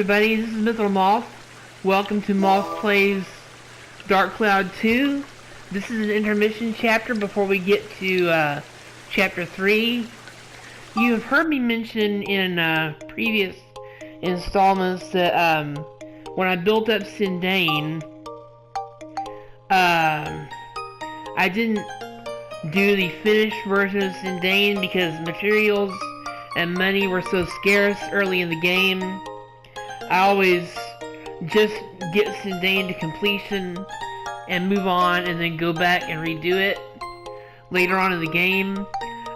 everybody, this is Mr. Moth. Welcome to Moth Plays Dark Cloud 2. This is an intermission chapter before we get to chapter 3. You have heard me mention in previous installments that when I built up Sindain, I didn't do the finished version of Sindain because materials and money were so scarce early in the game. I always just get Sindain to completion and move on and then go back and redo it later on in the game.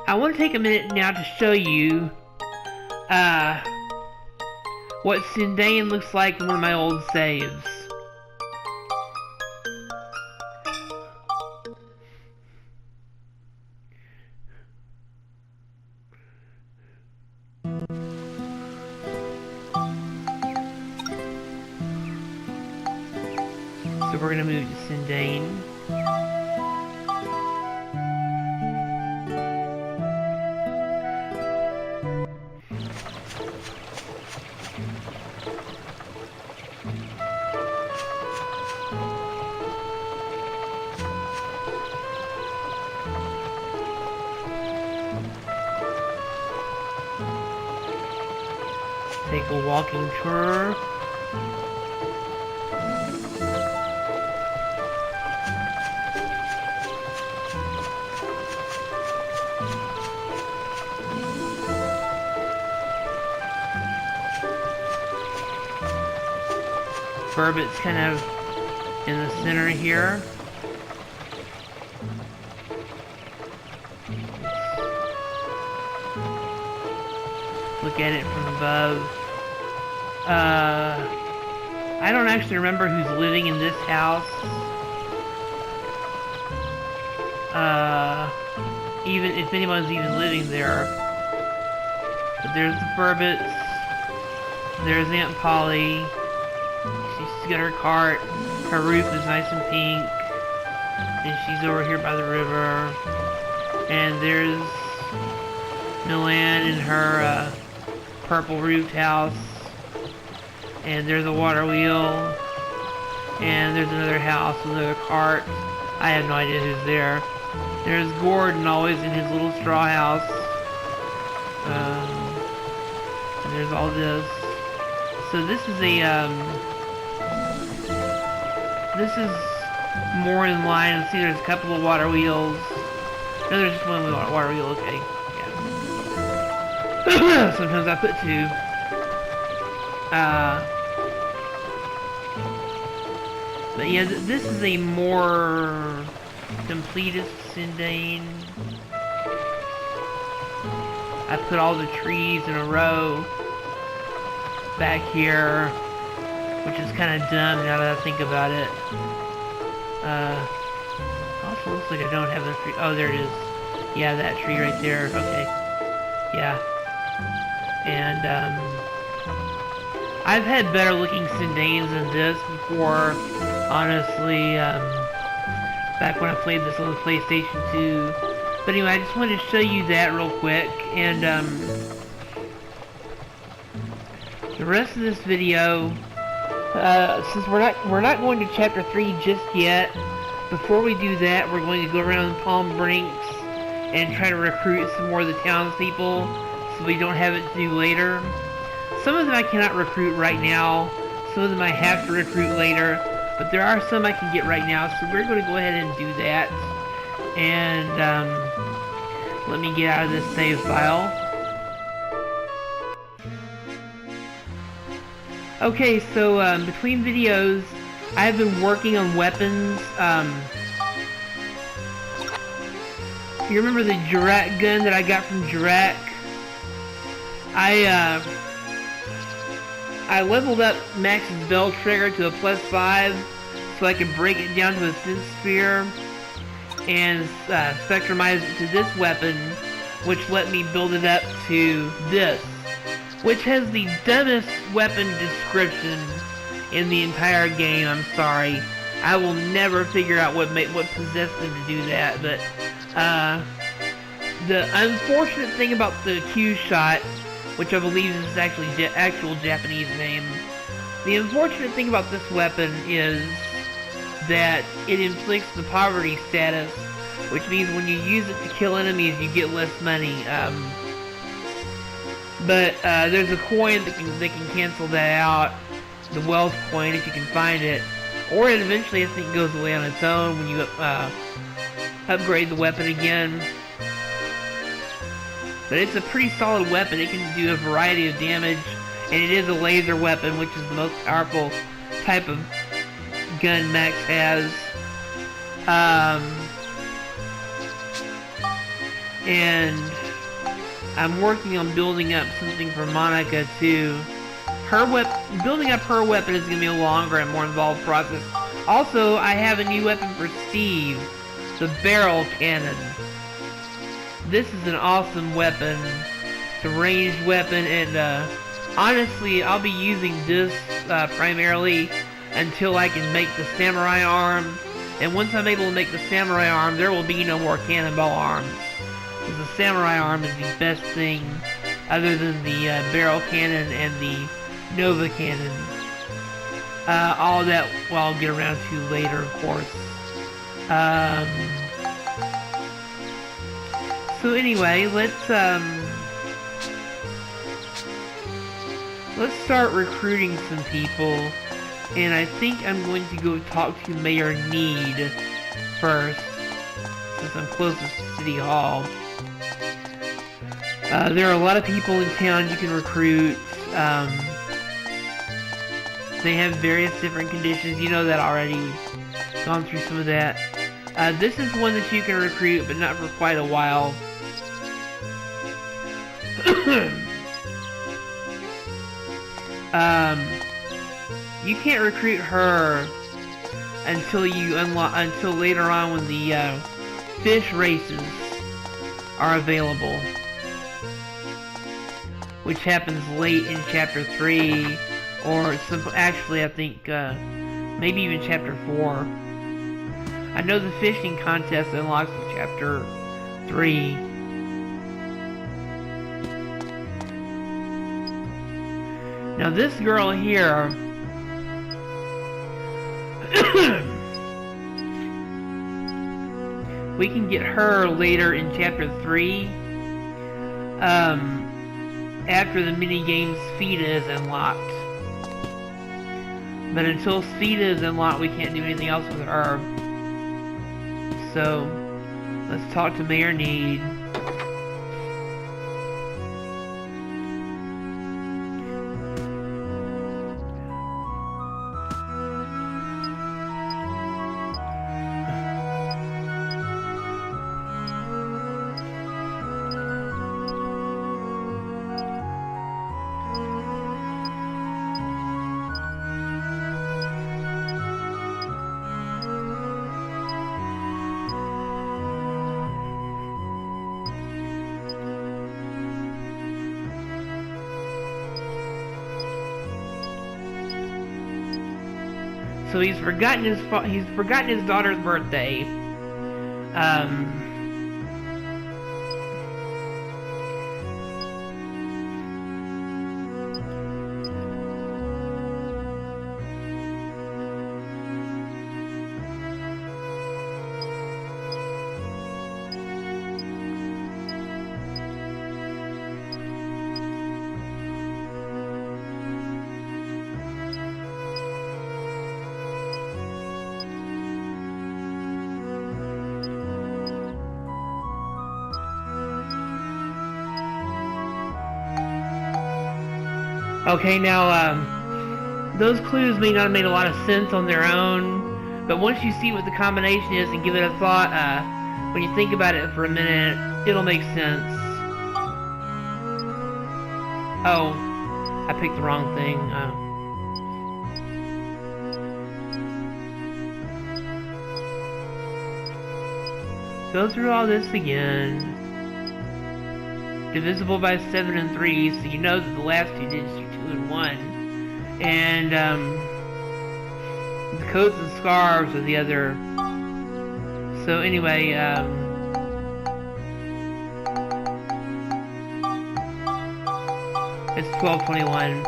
I want to take a minute now to show you what Sindain looks like in one of my old saves. So we're gonna move to Sindain. Take a walking tour. Burbot's kind of in the center here. Look at it from above. I don't actually remember who's living in this house. Even if anyone's even living there. But there's the Burbots. There's Aunt Polly. She's got her cart. Her roof is nice and pink. And she's over here by the river. And there's Milan in her purple roofed house. And there's a water wheel. And there's another house with another cart. I have no idea who's there. There's Gordon always in his little straw house. And there's all this. So this is a this is more in line. See, there's a couple of water wheels. No, there's just one water wheel. Okay, yeah. Sometimes I put two. But yeah, this is a more completest Sindain. I put all the trees in a row back here, which is kind of dumb now that I think about it. Also looks like I don't have the tree. Oh, there it is. Yeah, that tree right there. Okay. Yeah. And, I've had better looking Sindains than this before, honestly, back when I played this on the PlayStation 2. But anyway, I just wanted to show you that real quick, and, the rest of this video, since we're not going to chapter 3 just yet, before we do that, we're going to go around Palm Brinks and try to recruit some more of the townspeople, so we don't have it to do later. Some of them I cannot recruit right now, some of them I have to recruit later, but there are some I can get right now, so we're going to go ahead and do that. And, let me get out of this save file. Okay, so, between videos, I've been working on weapons. You remember the Jirak gun that I got from Jirak? I leveled up Max's bell trigger to a +5 so I could break it down to a synth sphere and spectrumize it to this weapon, which let me build it up to this, which has the dumbest weapon description in the entire game. I'm sorry. I will never figure out what possessed them to do that, but the unfortunate thing about the Q shot, which I believe is actually actual Japanese name, The unfortunate thing about this weapon is that it inflicts the poverty status, which means when you use it to kill enemies, you get less money. But there's a coin that can cancel that out, the wealth coin, if you can find it. Or it eventually, I think, goes away on its own when you upgrade the weapon again. But it's a pretty solid weapon. It can do a variety of damage, and it is a laser weapon, which is the most powerful type of gun Max has. And I'm working on building up something for Monica too. Building up her weapon is going to be a longer and more involved process. Also, I have a new weapon for Steve, the barrel cannon. This is an awesome weapon. It's a ranged weapon, and honestly, I'll be using this primarily until I can make the samurai arm. And once I'm able to make the samurai arm, there will be no more cannonball arms. Because the samurai arm is the best thing, other than the barrel cannon and the Nova cannon. All that I'll get around to later, of course. So anyway, let's start recruiting some people, and I think I'm going to go talk to Mayor Need first, since I'm closest to City Hall. There are a lot of people in town you can recruit. They have various different conditions. You know that already. We've gone through some of that. This is one that you can recruit, but not for quite a while. You can't recruit her until later on when the fish races are available, which happens late in Chapter 3, or actually I think maybe even Chapter 4. I know the fishing contest unlocks in Chapter 3. Now this girl here, we can get her later in Chapter 3, after the minigame's Spheda is unlocked. But until Spheda is unlocked, we can't do anything else with her. So, let's talk to Mayor Need. So he's forgotten his daughter's birthday. Okay, now, those clues may not have made a lot of sense on their own, but once you see what the combination is and give it a thought, when you think about it for a minute, it'll make sense. Oh, I picked the wrong thing. Go through all this again. Divisible by 7 and 3, so you know that the last two digits are 2 and 1. And, the coats and scarves are the other. So anyway, it's 1221.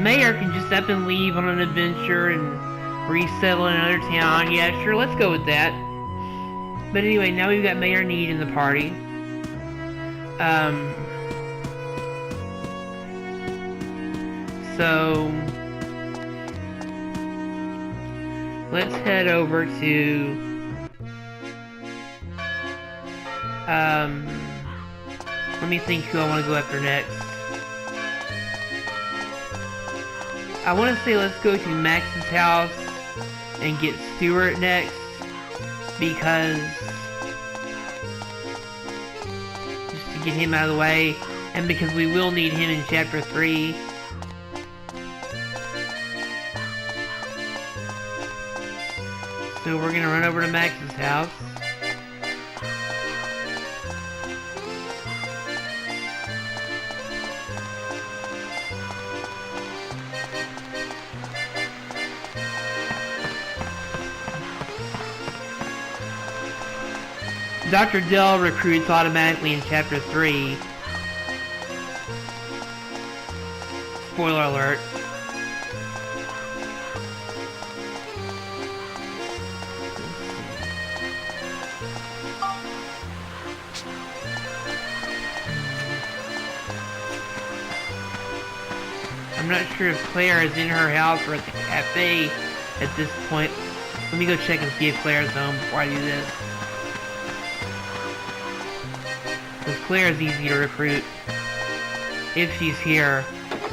mayor can just up and leave on an adventure and resettle in another town. Yeah, sure, let's go with that. But anyway, now we've got Mayor Need in the party. So let's head over to let me think who I want to go after next. I want to say let's go to Max's house and get Stuart next, because just to get him out of the way, and because we will need him in chapter 3. So we're gonna run over to Max's house. Dr. Dell recruits automatically in chapter 3. Spoiler alert. I'm not sure if Claire is in her house or at the cafe at this point. Let me go check and see if Claire's home before I do this. Because Claire is easy to recruit if she's here.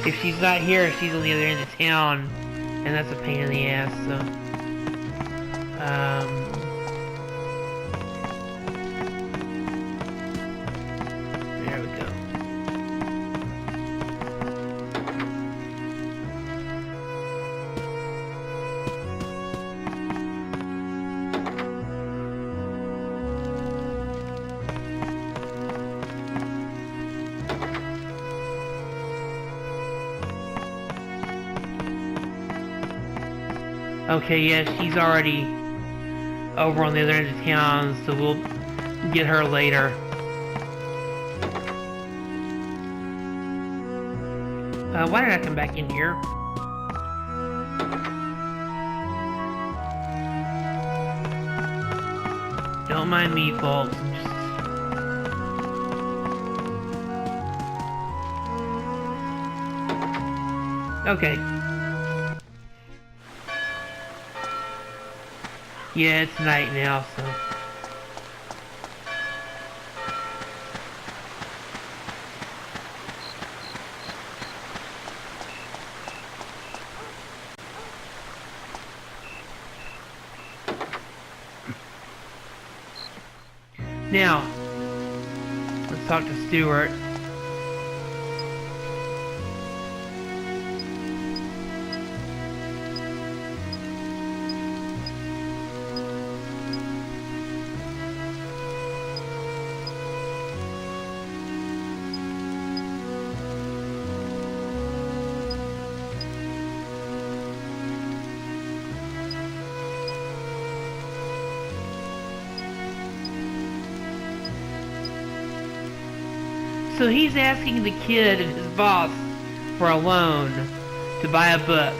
If she's not here, she's on the other end of town, and that's a pain in the ass, so there we go. Okay, yeah, she's already over on the other end of town, so we'll get her later. Why did I come back in here? Don't mind me, folks. Okay. Yeah, it's night now, so... Now, let's talk to Stuart. So he's asking the kid and his boss for a loan to buy a book.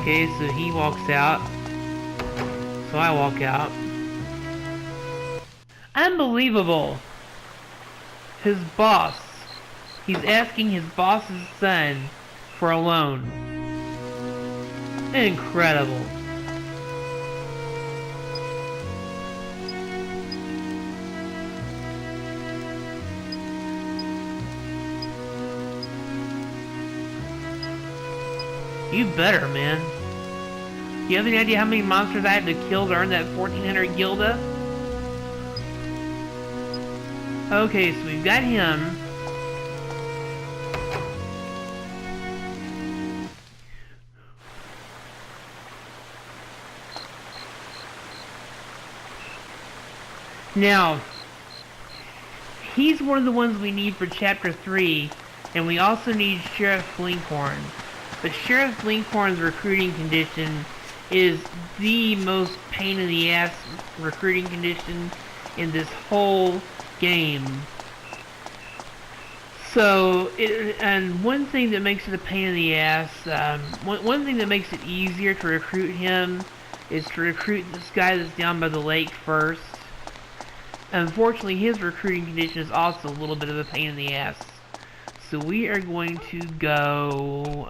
Okay, so he walks out. So I walk out. Unbelievable! His boss. He's asking his boss's son for a loan. Incredible. You better, man. You have any idea how many monsters I had to kill to earn that 1400 gilda? Okay, so we've got him. Now, he's one of the ones we need for Chapter 3, and we also need Sheriff Blinkhorn. But Sheriff Blinkhorn's recruiting condition is the most pain in the ass recruiting condition in this whole game. So, and one thing that makes it a pain in the ass, one thing that makes it easier to recruit him is to recruit this guy that's down by the lake first. Unfortunately, his recruiting condition is also a little bit of a pain in the ass. So we are going to go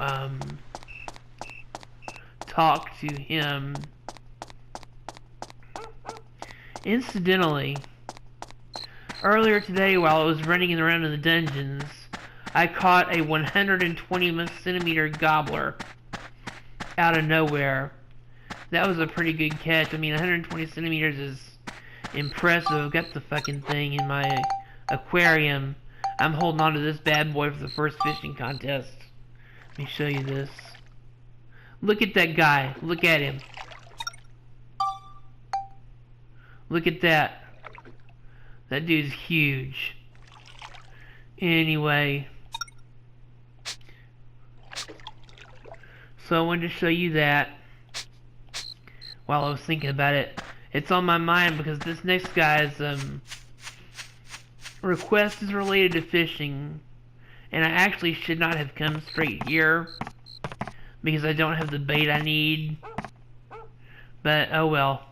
talk to him. Incidentally, earlier today while I was running around in the dungeons, I caught a 120 centimeter gobbler out of nowhere. That was a pretty good catch. I mean, 120 centimeters is impressive. I've got the fucking thing in my aquarium. I'm holding on to this bad boy for the first fishing contest. Let me show you this. Look at that guy. Look at him. Look at that. That dude's huge. Anyway. So I wanted to show you that while I was thinking about it. It's on my mind because this next guy's request is related to fishing, and I actually should not have come straight here because I don't have the bait I need, but oh well.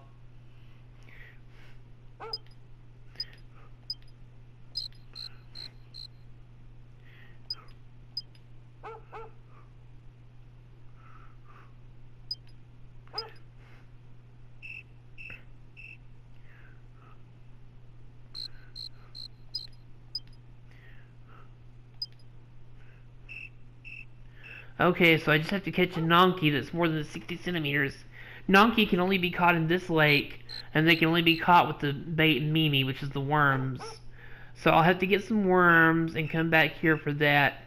Okay, so I just have to catch a Nonky that's more than 60 centimeters. Nonky can only be caught in this lake, and they can only be caught with the bait and Mimi, which is the worms. So I'll have to get some worms and come back here for that.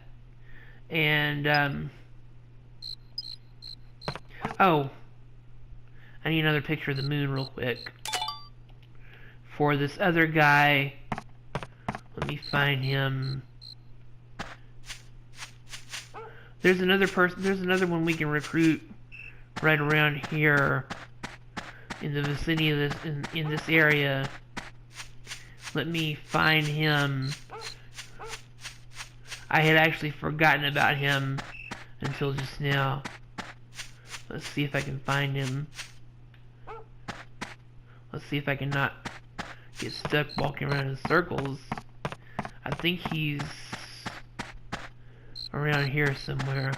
And, oh, I need another picture of the moon real quick. For this other guy, let me find him. There's another person. There's another one we can recruit right around here in the vicinity of this in this area. Let me find him. I had actually forgotten about him until just now. Let's see if I can find him. Let's see if I can not get stuck walking around in circles. I think he's around here somewhere.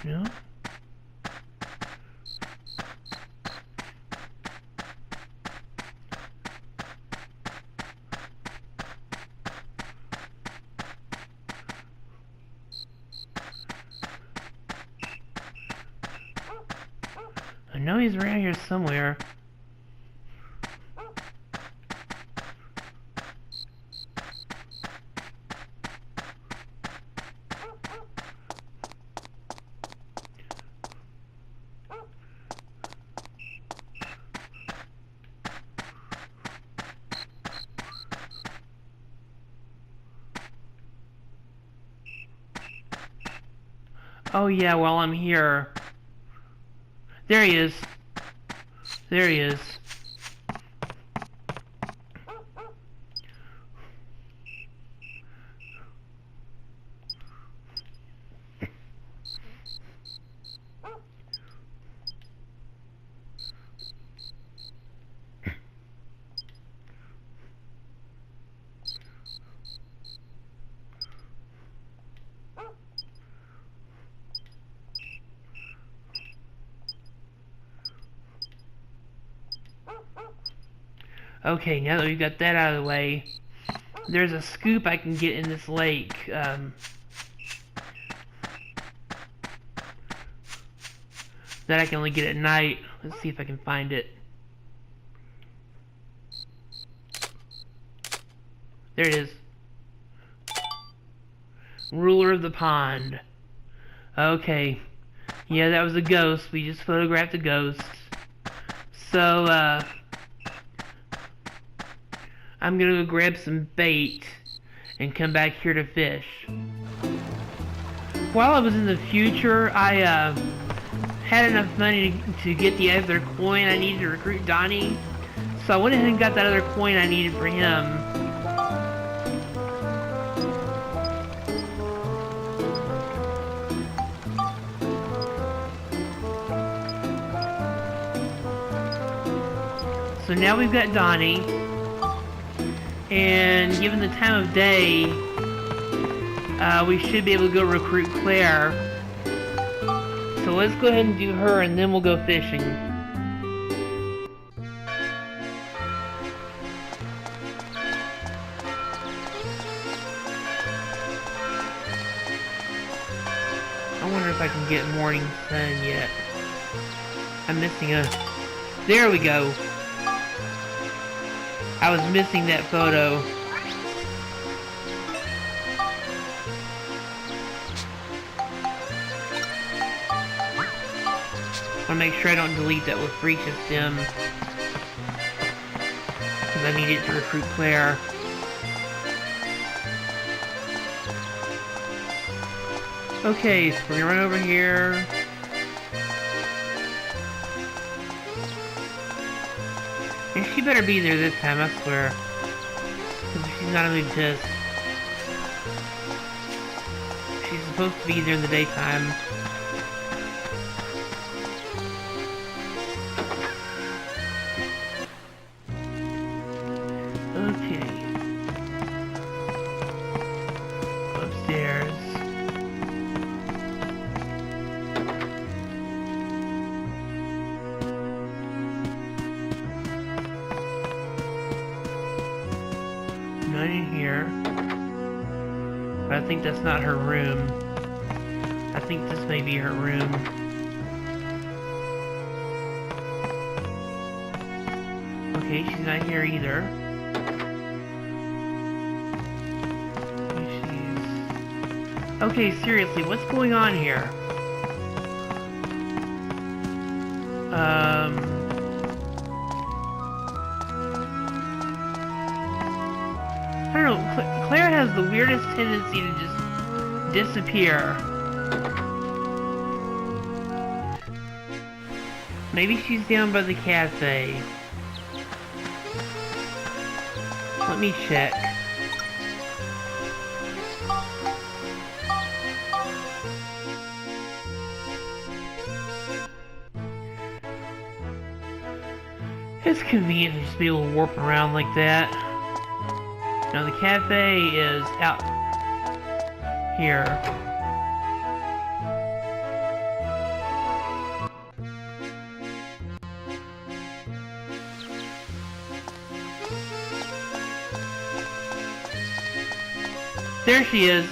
No? I know he's around here somewhere. Oh yeah, while I'm here. There he is. There he is. Okay, now that we've got that out of the way, there's a scoop I can get in this lake. That I can only get at night. Let's see if I can find it. There it is. Ruler of the pond. Okay. Yeah, that was a ghost. We just photographed a ghost. So, I'm gonna go grab some bait and come back here to fish. While I was in the future, I, had enough money to get the other coin I needed to recruit Donnie. So I went ahead and got that other coin I needed for him. So now we've got Donnie, and given the time of day, we should be able to go recruit Claire. So let's go ahead and do her, and then we'll go fishing. I wonder if I can get morning sun yet. I'm missing a... There we go! I was missing that photo. I want to make sure I don't delete that with Freakish Dim, because I need it to recruit Claire. Okay, so we're gonna run over here. And she better be there this time, I swear. Because she's not gonna be pissed. She's supposed to be there in the daytime. Okay. Upstairs. Not in here. But I think that's not her room. I think this may be her room. Okay, she's not here either. Okay, seriously, what's going on here? I don't know, Claire has the weirdest tendency to just disappear. Maybe she's down by the cafe. Let me check. It's convenient to just be able to warp around like that. Now the cafe is out here. There she is.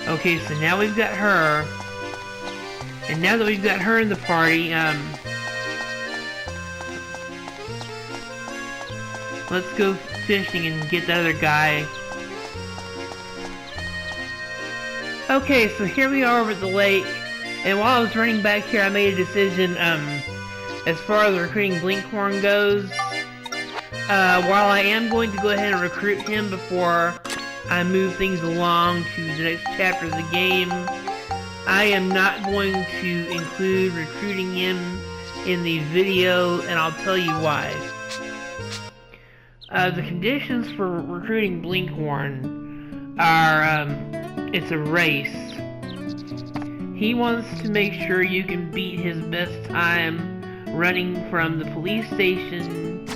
Okay, so now we've got her. And now that we've got her in the party, let's go fishing and get the other guy. Okay, so here we are over at the lake, and while I was running back here, I made a decision, as far as recruiting Blinkhorn goes. While I am going to go ahead and recruit him before I move things along to the next chapter of the game, I am not going to include recruiting him in the video, and I'll tell you why. The conditions for recruiting Blinkhorn are, it's a race. He wants to make sure you can beat his best time running from the police station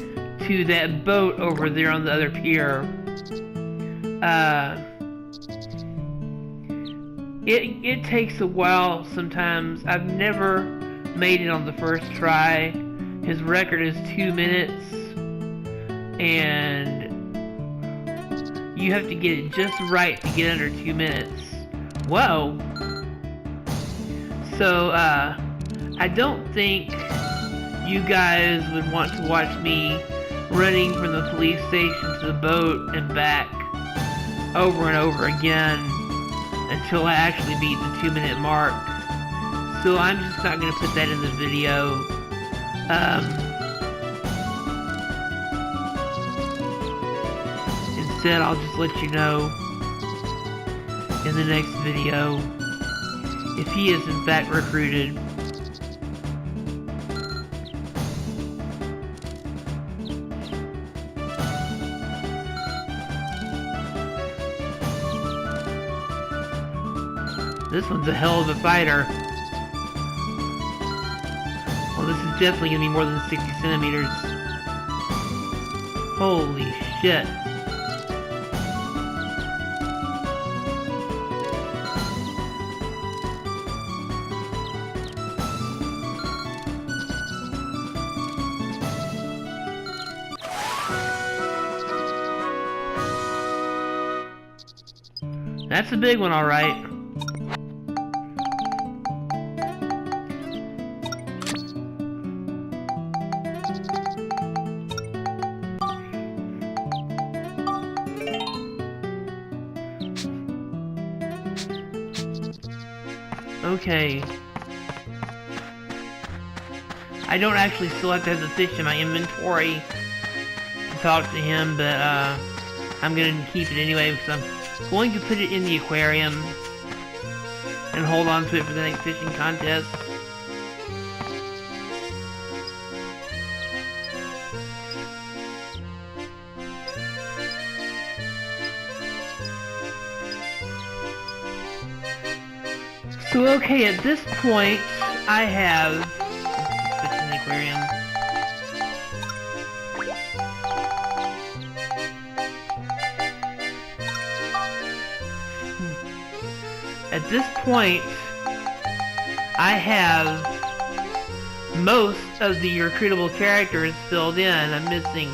to that boat over there on the other It takes a while sometimes. I've never made it on the first try. His record is 2 minutes, and you have to get it just right to get under 2 minutes. Whoa! So, I don't think you guys would want to watch me running from the police station to the boat and back over and over again until I actually beat the 2-minute mark. So I'm just not going to put that in the video. Instead, I'll just let you know in the next video if he is in fact recruited. This one's a hell of a fighter. Well, this is definitely gonna be more than 60 centimeters. Holy shit. That's a big one, alright. Okay. I don't actually still have to have the fish in my inventory to talk to him, but I'm gonna keep it anyway because I'm going to put it in the aquarium and hold on to it for the next fishing contest. So okay, at this point, I have fish in the aquarium. At this point, I have most of the recruitable characters filled in. I'm missing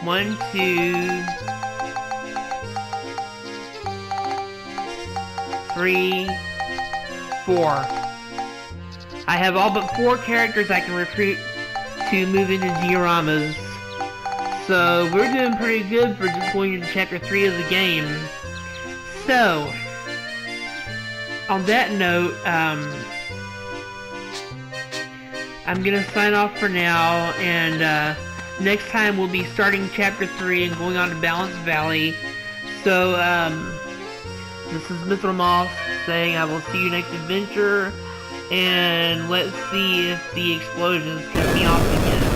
1, 2, 3, 4. I have all but 4 characters I can recruit to move into dioramas. So we're doing pretty good for just going into chapter 3 of the game. So, on that note, I'm gonna sign off for now, and next time we'll be starting chapter 3 and going on to Balance Valley. So, this is Mr. Moth saying I will see you next adventure, and let's see if the explosions cut me off again.